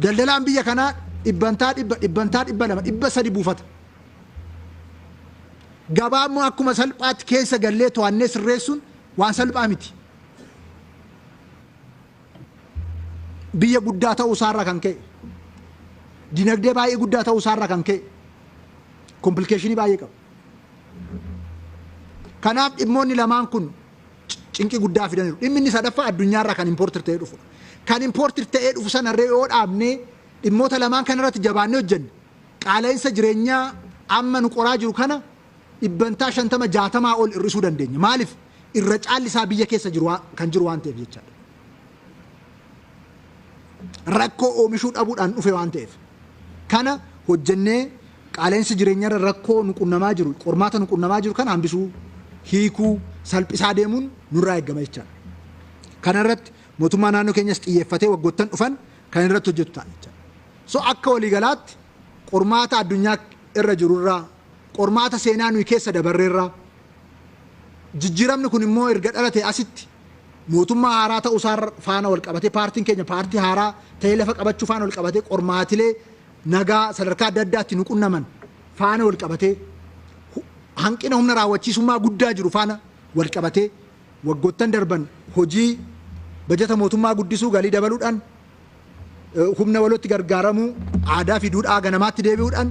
daldalaan biyya kanaa dhibbantaa dhibba lama dhibba sadi buufata. Gabaan immoo akkuma salphaatti keessa gallee to'annee sirreessuun waan salphaa miti. Biyya guddaa ta'uu isaarraa kan ka'e, dinagdee baay'ee guddaa ta'uu isaarraa kan ka'e, komplikeeshinii baay'ee qaba. Kanaaf dhimmoonni lamaan kun cinqii guddaa fidaniiru. Dhimmi inni sadaffaa addunyaarraa kan importir ta'ee dhufu. Kan importir ta'ee dhufu sanarree yoo dhaabnee dhimmoota lamaan kanarratti jabaannee hojjenne qaala'insa jireenyaa amma nu qoraa jiru kana dhibbantaa 50-60 ol hir'isuu dandeenya. Maaliif? Irra caalli isaa biyya keessa jiru kan jiru waan ta'eef jechaadha. Rakkoo oomishuu dhabuudhaan dhufe waan ta'eef. Kana hojjennee qaala'insi jireenyaarra rakkoo nu qunnamaa jiru, qormaata nu qunnamaa jiru kana hambisuu, hiikuu, salphisaa deemuun nurraa eegama jechaadha. Kanarratti mootummaa naannoo keenyas xiyyeeffatee waggoottan dhufan kan irratti hojjetu ta'a jechaadha. So akka waliigalaatti qormaata addunyaa irra jirurraa, qormaata seenaa nuyi keessa dabarreerraa, jijjiiramni kun immoo erga dhalate asitti mootummaa haaraa ta'uu isaa faana wal qabatee paartiin keenya paartii haaraa ta'ee lafa qabachuu faana wal qabatee qormaatilee nagaa sadarkaa adda addaatti nu qunnaman faana wal qabatee hanqina humna raawwachiisummaa guddaa jiru faana wal qabatee waggoottan darban hojii bajata mootummaa guddisuu, galii dabaluudhaan, humna walitti gargaaramuu, aadaa fi duudhaa ganamaatti deebi'uudhaan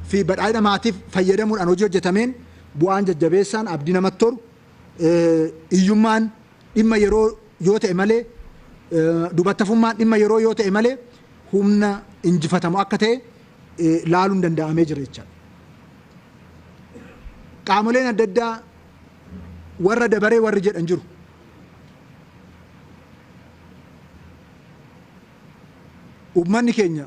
fi badhaadhina maatiif fayyadamuudhaan hojii hojjetameen bu'aan jajjabeessaan abdii namatti tolu, hiyyummaan dhimma yeroo yoo ta'e malee, dubartoofummaan dhimma yeroo yoo ta'e malee humna injifatamu akka ta'e laaluun danda'amee jira jechaadha. Qaamoleen adda addaa warra dabaree warri jedhan jiru. Uummanni keenya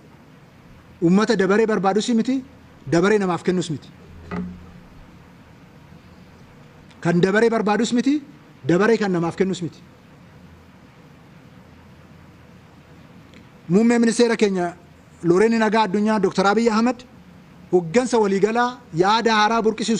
uummata dabaree barbaadus miti, dabaree namaaf kennus miti. Kan dabaree barbaadus miti, dabaree kan namaaf kennus miti. Muummee ministeera keenya Loreen Nagaa Addunyaa Dr. Abiy Ahmed hoggansa waliigalaa yaada haaraa burqisiisu